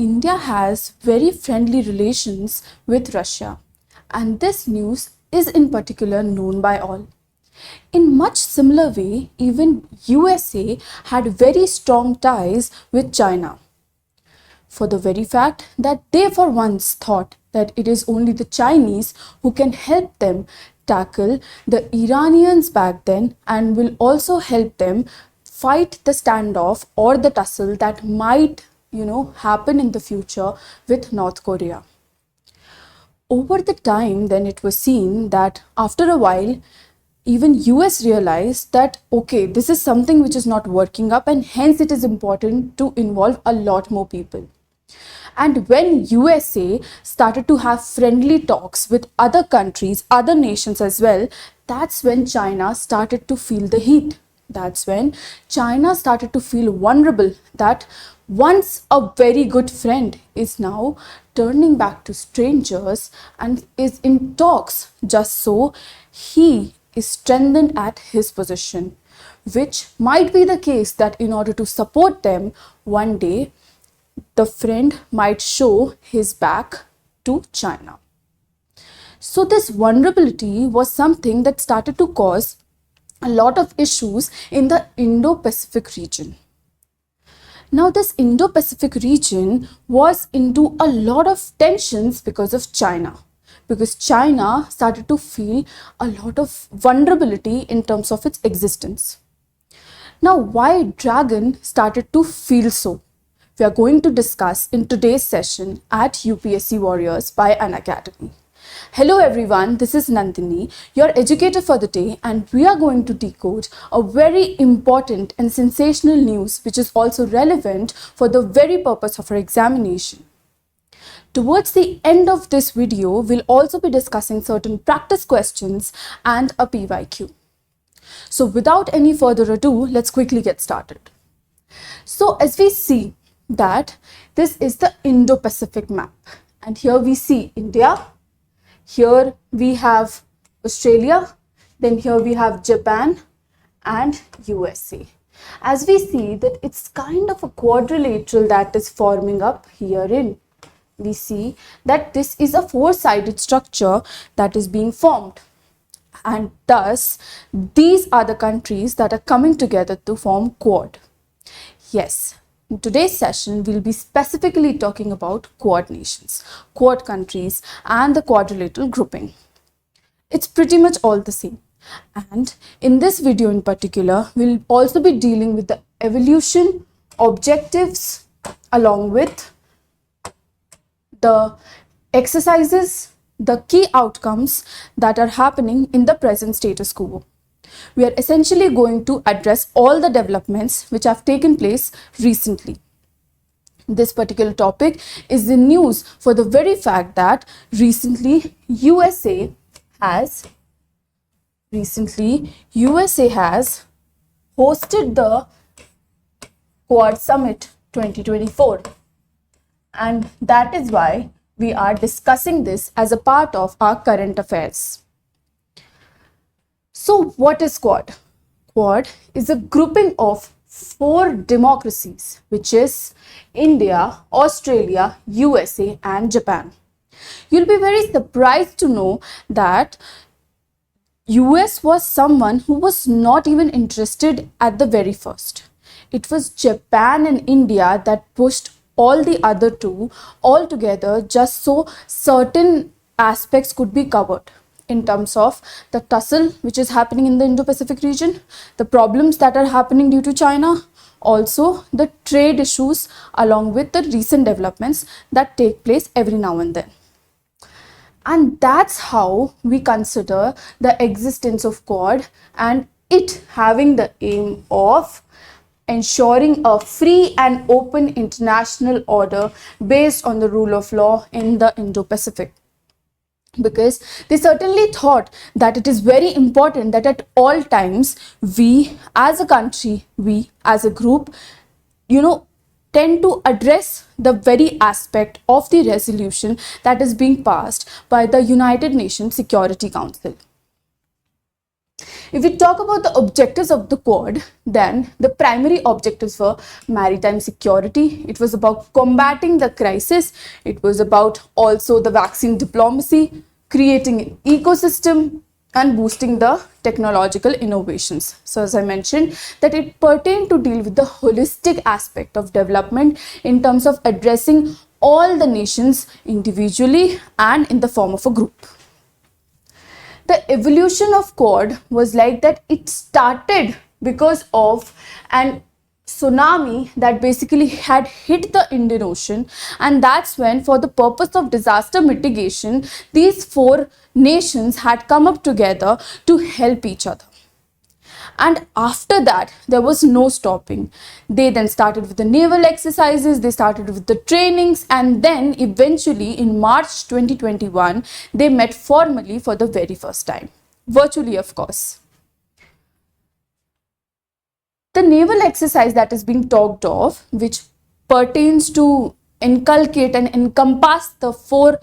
India has very friendly relations with Russia, and this news is in particular known by all. In much similar way, even USA had very strong ties with China, for the very fact that they for once thought that it is only the Chinese who can help them tackle the Iranians back then and will also help them fight the standoff or the tussle that might happen in the future with North Korea. Over the time, then it was seen that after a while, even US realized that okay, this is something which is not working up, and hence it is important to involve a lot more people. And when USA started to have friendly talks with other countries, other nations as well, that's when China started to feel the heat. That's when China started to feel vulnerable that once a very good friend is now turning back to strangers and is in talks just so he is strengthened at his position, which might be the case that in order to support them one day, the friend might show his back to China. So this vulnerability was something that started to cause a lot of issues in the Indo-Pacific region. Now this Indo-Pacific region was into a lot of tensions because of China. Because China started to feel a lot of vulnerability in terms of its existence. Now why Dragon started to feel so? We are going to discuss in today's session at UPSC Warriors by Unacademy. Hello everyone, this is Nandini, your educator for the day, and we are going to decode a very important and sensational news which is also relevant for the very purpose of our examination. Towards the end of this video, we'll also be discussing certain practice questions and a PYQ. So without any further ado, let's quickly get started. So as we see that this is the Indo-Pacific map, and here we see India, here we have Australia, then here we have Japan and USA. As we see that it's kind of a quadrilateral that is forming up herein. We see that this is a four-sided structure that is being formed, and thus these are the countries that are coming together to form Quad. Yes, in today's session we'll be specifically talking about Quad nations, Quad countries and the quadrilateral grouping. It's pretty much all the same, and in this video in particular we'll also be dealing with the evolution, objectives, along with the exercises, the key outcomes that are happening in the present status quo. We are essentially going to address all the developments which have taken place recently. This particular topic is the news for the very fact that recently USA has hosted the Quad Summit 2024. And that is why we are discussing this as a part of our current affairs. So what is Quad? Quad is a grouping of four democracies, which is India, Australia, USA and Japan. You'll be very surprised to know that US was someone who was not even interested at the very first. It was Japan and India that pushed all the other two all together just so certain aspects could be covered in terms of the tussle which is happening in the Indo-Pacific region, the problems that are happening due to China, also the trade issues along with the recent developments that take place every now and then. And that's how we consider the existence of Quad and it having the aim of ensuring a free and open international order based on the rule of law in the Indo-Pacific. Because they certainly thought that it is very important that at all times we as a country, we as a group, tend to address the very aspect of the resolution that is being passed by the United Nations Security Council. If we talk about the objectives of the Quad, then the primary objectives were maritime security. It was about combating the crisis. It was about also the vaccine diplomacy, creating an ecosystem, and boosting the technological innovations. So as I mentioned, that it pertained to deal with the holistic aspect of development in terms of addressing all the nations individually and in the form of a group. The evolution of Quad was like that it started because of an tsunami that basically had hit the Indian Ocean, and that's when, for the purpose of disaster mitigation, these four nations had come up together to help each other. And after that, there was no stopping. They then started with the naval exercises, they started with the trainings, and then eventually in March 2021, they met formally for the very first time. Virtually, of course. The naval exercise that is being talked of, which pertains to inculcate and encompass the four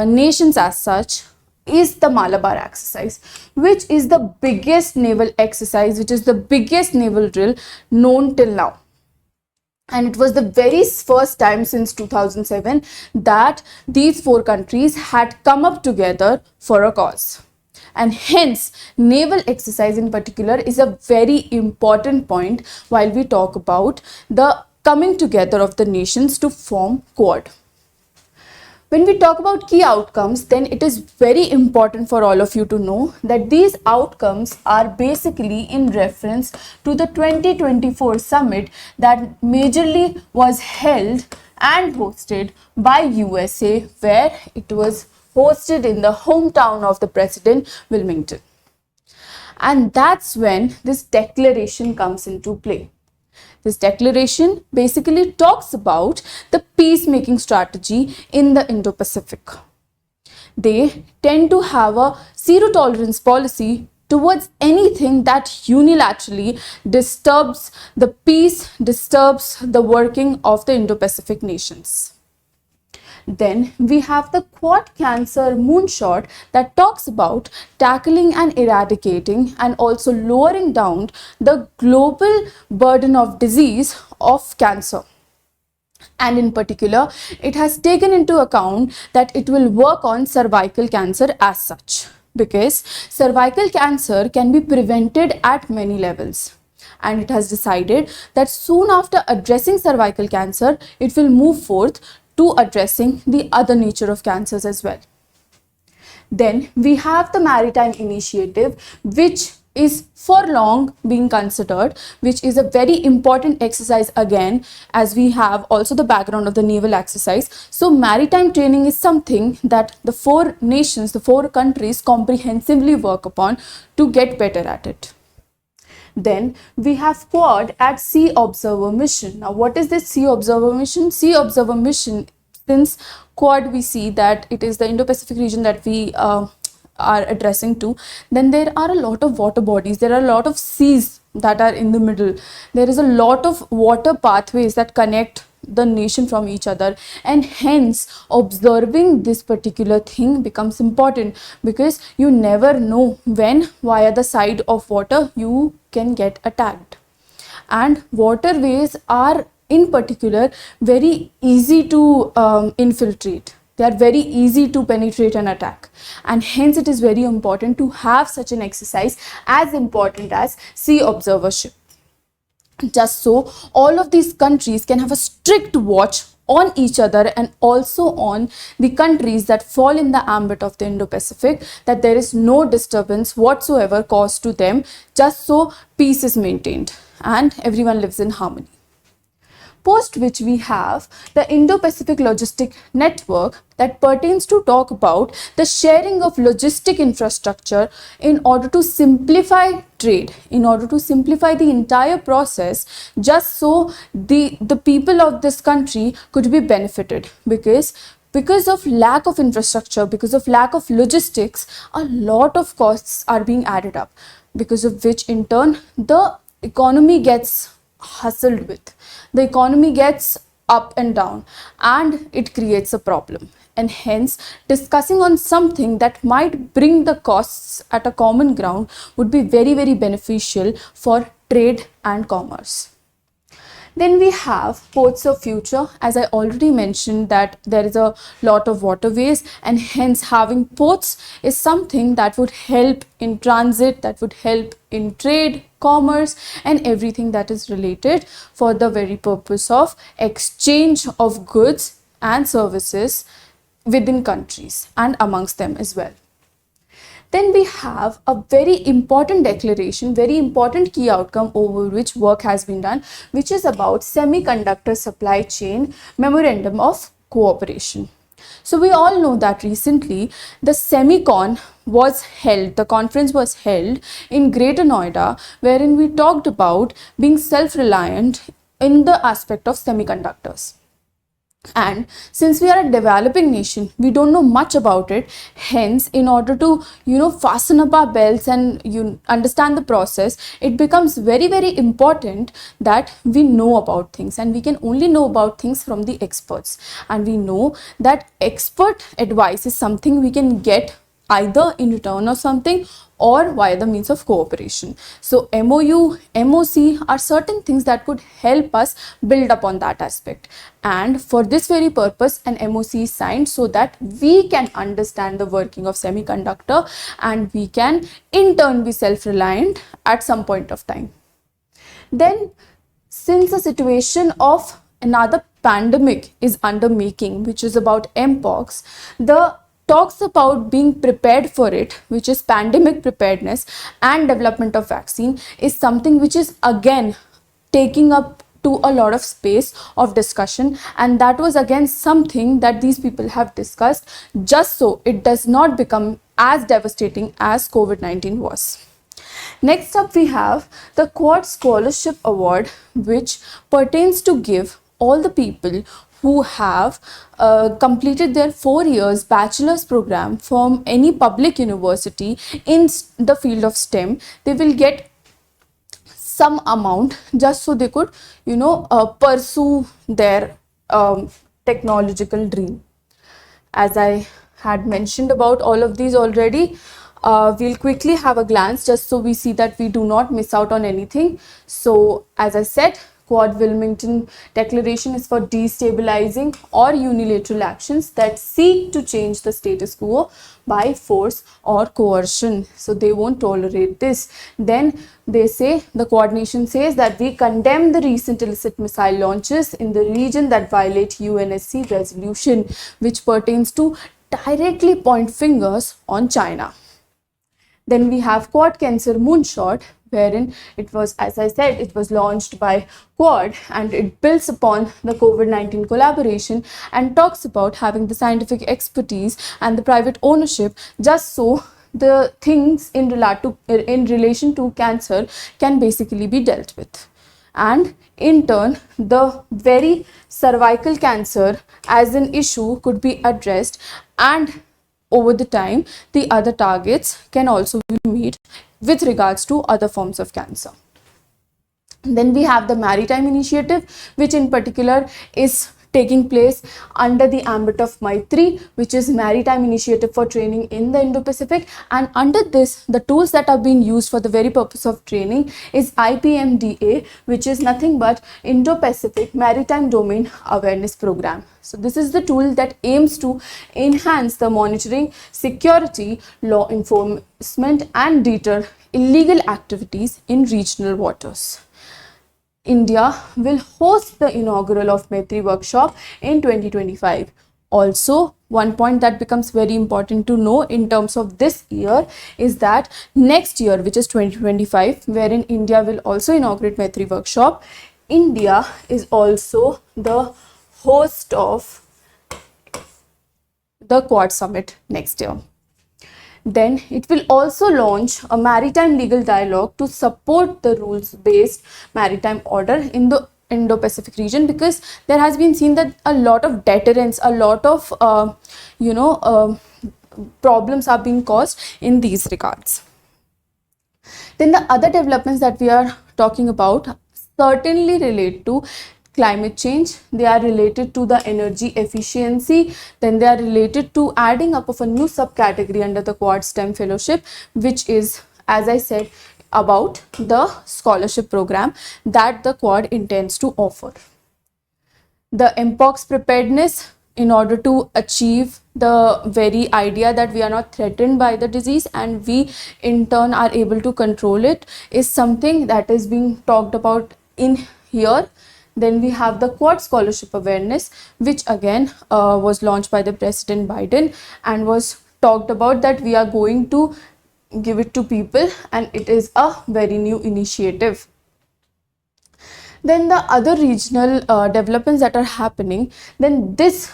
nations as such, is the Malabar exercise, which is the biggest naval exercise, which is the biggest naval drill known till now. And it was the very first time since 2007 that these four countries had come up together for a cause. And hence, naval exercise in particular is a very important point while we talk about the coming together of the nations to form Quad. When we talk about key outcomes, then it is very important for all of you to know that these outcomes are basically in reference to the 2024 summit that majorly was held and hosted by USA, where it was hosted in the hometown of the president, Wilmington. And that's when this declaration comes into play. This declaration basically talks about the peacemaking strategy in the Indo-Pacific. They tend to have a zero tolerance policy towards anything that unilaterally disturbs the peace, disturbs the working of the Indo-Pacific nations. Then we have the Quad Cancer Moonshot that talks about tackling and eradicating and also lowering down the global burden of disease of cancer. And in particular, it has taken into account that it will work on cervical cancer as such, because cervical cancer can be prevented at many levels. And it has decided that soon after addressing cervical cancer, it will move forth to addressing the other nature of cancers as well. Then we have the Maritime Initiative, which is for long being considered, which is a very important exercise again, as we have also the background of the naval exercise. So maritime training is something that the four nations, the four countries comprehensively work upon to get better at it. Then we have Quad at Sea Observer Mission. Now, what is this Sea Observer Mission? Sea Observer Mission, since Quad we see that it is the Indo-Pacific region that we are addressing to, then there are a lot of water bodies, there are a lot of seas that are in the middle. There is a lot of water pathways that connect the nation from each other, and hence observing this particular thing becomes important, because you never know when via the side of water you can get attacked. And waterways are in particular very easy to infiltrate. They are very easy to penetrate and attack, and hence it is very important to have such an exercise as important as sea observership. Just so all of these countries can have a strict watch on each other and also on the countries that fall in the ambit of the Indo-Pacific, that there is no disturbance whatsoever caused to them, just so peace is maintained and everyone lives in harmony. Post which we have the Indo-Pacific Logistic Network that pertains to talk about the sharing of logistic infrastructure in order to simplify trade, in order to simplify the entire process, just so the people of this country could be benefited, because of lack of infrastructure, because of lack of logistics, a lot of costs are being added up, because of which in turn the economy gets hustled with. The economy gets up and down, and it creates a problem. And hence, discussing on something that might bring the costs at a common ground would be very, very beneficial for trade and commerce. Then we have ports of future. As I already mentioned, that there is a lot of waterways, and hence having ports is something that would help in transit, that would help in trade, commerce, and everything that is related for the very purpose of exchange of goods and services within countries and amongst them as well. Then we have a very important declaration, very important key outcome over which work has been done, which is about Semiconductor Supply Chain Memorandum of Cooperation. So we all know that recently the Semicon was held, the conference was held in Greater Noida, wherein we talked about being self-reliant in the aspect of semiconductors. And since we are a developing nation, we don't know much about it. Hence, in order to fasten up our belts and understand the process, it becomes very, very important that we know about things, and we can only know about things from the experts. And we know that expert advice is something we can get either in return of something or via the means of cooperation. So MOU, MOC are certain things that could help us build upon that aspect. And for this very purpose, an MOC is signed so that we can understand the working of semiconductor, and we can in turn be self-reliant at some point of time. Then, since the situation of another pandemic is under making, which is about Mpox, the talks about being prepared for it, which is pandemic preparedness and development of vaccine, is something which is again taking up to a lot of space of discussion, and that was again something that these people have discussed just so it does not become as devastating as COVID-19 was. Next up, we have the Quad Scholarship Award, which pertains to give all the people who have completed their 4 years bachelor's program from any public university in the field of STEM. They will get some amount just so they could pursue their technological dream. As I had mentioned about all of these already, we'll quickly have a glance just so we see that we do not miss out on anything. So as I said, Quad Wilmington Declaration is for destabilizing or unilateral actions that seek to change the status quo by force or coercion. So they won't tolerate this. Then they say, the Quad nation says that we condemn the recent illicit missile launches in the region that violate UNSC resolution, which pertains to directly point fingers on China. Then we have Quad Cancer Moonshot, wherein it was, as I said, it was launched by Quad, and it builds upon the COVID-19 collaboration and talks about having the scientific expertise and the private ownership just so the things in relation to cancer can basically be dealt with. And in turn, the very cervical cancer as an issue could be addressed, and over the time, the other targets can also be made with regards to other forms of cancer. Then we have the Maritime Initiative, which in particular is taking place under the ambit of Maitri, which is Maritime Initiative for Training in the Indo-Pacific. And under this, the tools that are being used for the very purpose of training is IPMDA, which is nothing but Indo-Pacific Maritime Domain Awareness Program. So this is the tool that aims to enhance the monitoring, security, law enforcement, and deter illegal activities in regional waters. India will host the inaugural of Maitri workshop in 2025. Also, one point that becomes very important to know in terms of this year is that next year, which is 2025, wherein India will also inaugurate Maitri workshop, India is also the host of the Quad Summit next year. Then it will also launch a maritime legal dialogue to support the rules-based maritime order in the Indo-Pacific region, because there has been seen that a lot of deterrence, a lot of problems are being caused in these regards. Then the other developments that we are talking about certainly relate to climate change, they are related to the energy efficiency, then they are related to adding up of a new subcategory under the Quad STEM Fellowship, which is, as I said, about the scholarship program that the Quad intends to offer. The mpox preparedness, in order to achieve the very idea that we are not threatened by the disease and we in turn are able to control it, is something that is being talked about in here. Then we have the Quad Scholarship Awareness, which again was launched by the President Biden and was talked about that we are going to give it to people, and it is a very new initiative. Then the other regional developments that are happening, then this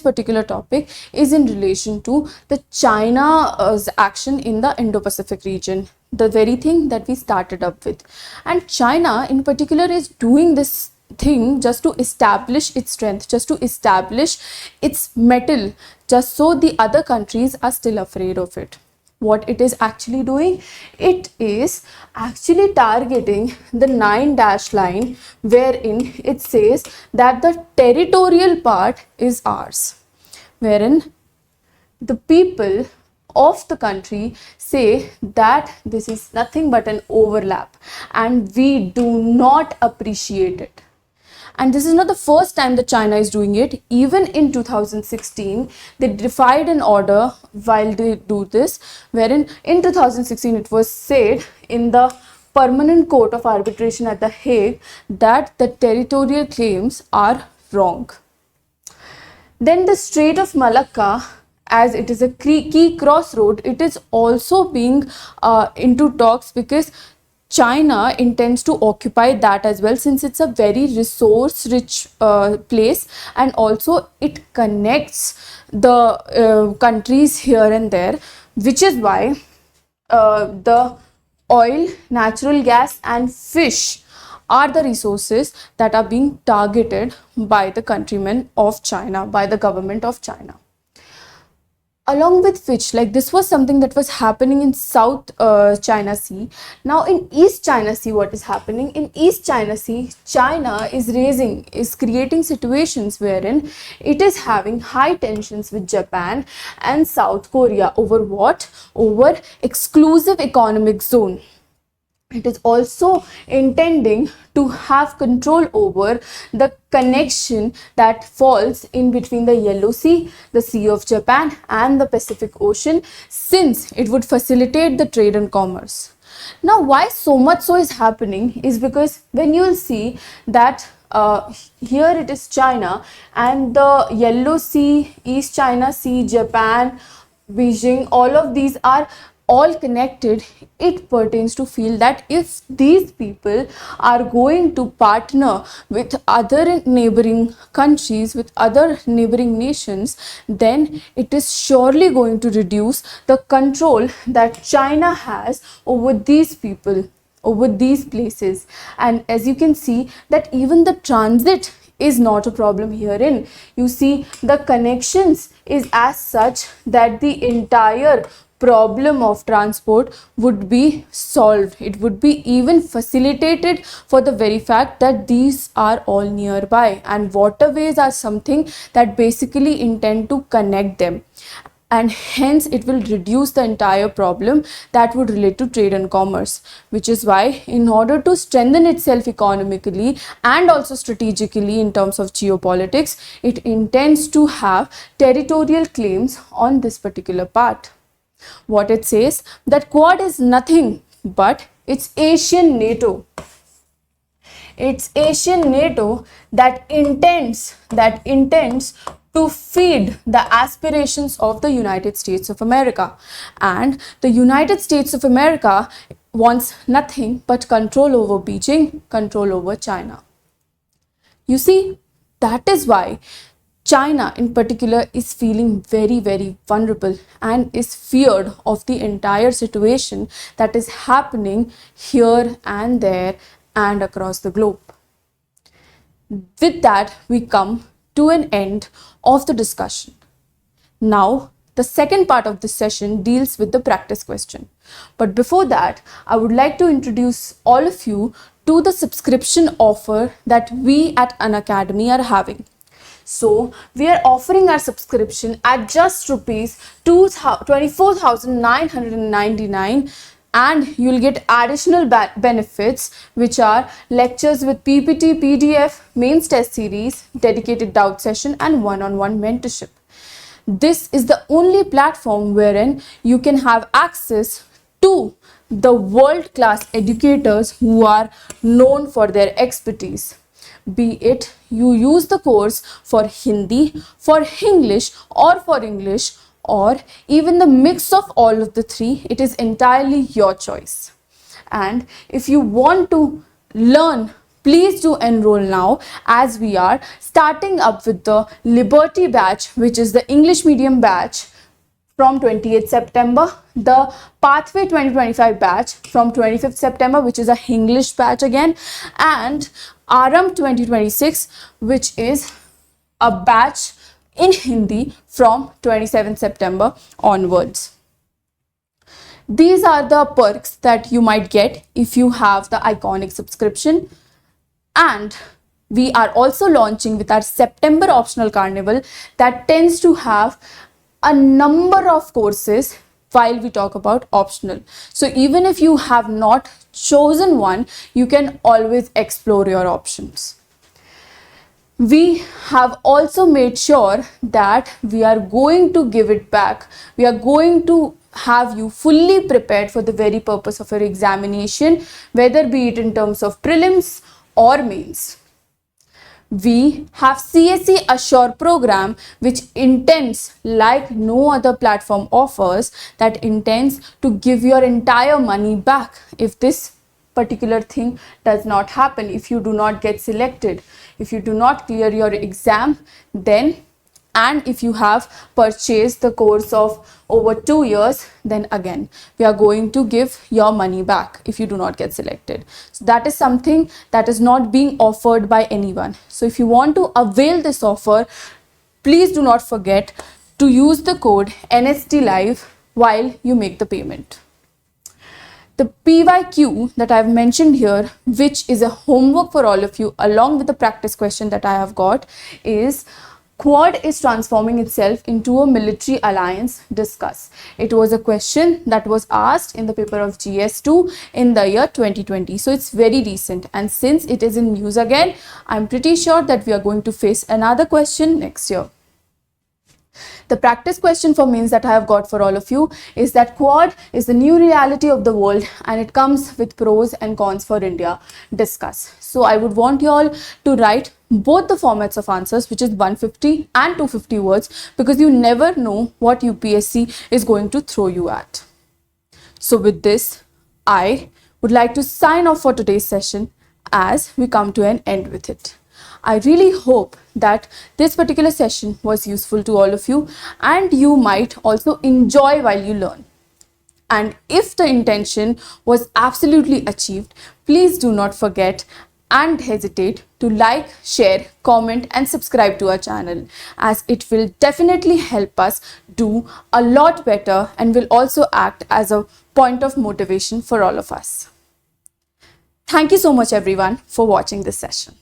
particular topic is in relation to the China's action in the Indo-Pacific region, the very thing that we started up with. And China in particular is doing this thing just to establish its strength, just to establish its mettle, just so the other countries are still afraid of it. What it is actually doing, it is actually targeting the 9-dash line, wherein it says that the territorial part is ours, wherein the people of the country say that this is nothing but an overlap and we do not appreciate it. And this is not the first time that China is doing it. Even in 2016, they defied an order while they do this, wherein in 2016 it was said in the Permanent Court of Arbitration at The Hague that the territorial claims are wrong. Then the Strait of Malacca, as it is a key crossroad, it is also being into talks because China intends to occupy that as well, since it's a very resource rich place, and also it connects the countries here and there, which is why the oil, natural gas and fish are the resources that are being targeted by the countrymen of China, by the government of China. Along with which, like, this was something that was happening in South China Sea. Now in East China Sea, what is happening? In East China Sea, China is creating situations wherein it is having high tensions with Japan and South Korea over what? Over exclusive economic zone. It is also intending to have control over the connection that falls in between the Yellow Sea, the Sea of Japan and the Pacific Ocean, since it would facilitate the trade and commerce. Now, why so much so is happening is because when you will see that here it is China and the Yellow Sea, East China Sea, Japan, Beijing, all of these are all connected. It pertains to feel that if these people are going to partner with other neighboring countries, with other neighboring nations, then it is surely going to reduce the control that China has over these people, over these places. And as you can see that even the transit is not a problem herein. You see, the connections is as such that the entire problem of transport would be solved. It would be even facilitated for the very fact that these are all nearby, and waterways are something that basically intend to connect them, and hence it will reduce the entire problem that would relate to trade and commerce, which is why in order to strengthen itself economically and also strategically in terms of geopolitics, it intends to have territorial claims on this particular part. What it says, that Quad is nothing but it's Asian NATO. It's Asian NATO that intends to feed the aspirations of the United States of America. And the United States of America wants nothing but control over Beijing, control over China. You see, that is why China in particular is feeling very, very vulnerable and is feared of the entire situation that is happening here and there and across the globe. With that, we come to an end of the discussion. Now, the second part of this session deals with the practice question. But before that, I would like to introduce all of you to the subscription offer that we at Unacademy are having. So we are offering our subscription at just rupees 24,999, and you'll get additional benefits, which are lectures with PPT, PDF, mains test series, dedicated doubt session, and one-on-one mentorship. This is the only platform wherein you can have access to the world-class educators who are known for their expertise. Be it you use the course for Hindi, for English, or even the mix of all of the three, it is entirely your choice. And if you want to learn, please do enroll now, as we are starting up with the Liberty batch, which is the English medium batch, from 28th September, the Pathway 2025 batch from 25th September, which is a English batch again, and Aram 2026, which is a batch in Hindi from 27th September onwards. These are the perks that you might get if you have the iconic subscription. And we are also launching with our September optional carnival that tends to have a number of courses while we talk about optional. So even if you have not chosen one, you can always explore your options. We have also made sure that we are going to give it back. We are going to have you fully prepared for the very purpose of your examination, whether be it in terms of prelims or mains. We have CSE Assure program, which intends, like no other platform offers, that intends to give your entire money back if this particular thing does not happen, if you do not get selected, if you do not clear your exam, then, and if you have purchased the course of over 2 years, then again we are going to give your money back if you do not get selected. So that is something that is not being offered by anyone. So if you want to avail this offer, please do not forget to use the code NST Live while you make the payment. The PYQ that I have mentioned here, which is a homework for all of you along with the practice question that I have got, is Quad is transforming itself into a military alliance. Discuss. It was a question that was asked in the paper of GS2 in the year 2020. So it's very recent, and since it is in news again, I'm pretty sure that we are going to face another question next year. The practice question for mains that I have got for all of you is that Quad is the new reality of the world and it comes with pros and cons for India. Discuss. So I would want you all to write both the formats of answers, which is 150 and 250 words, because you never know what UPSC is going to throw you at. So with this, I would like to sign off for today's session as we come to an end with it. I really hope that this particular session was useful to all of you and you might also enjoy while you learn. And if the intention was absolutely achieved, please do not forget and hesitate to like, share, comment and subscribe to our channel, as it will definitely help us do a lot better and will also act as a point of motivation for all of us. Thank you so much everyone for watching this session.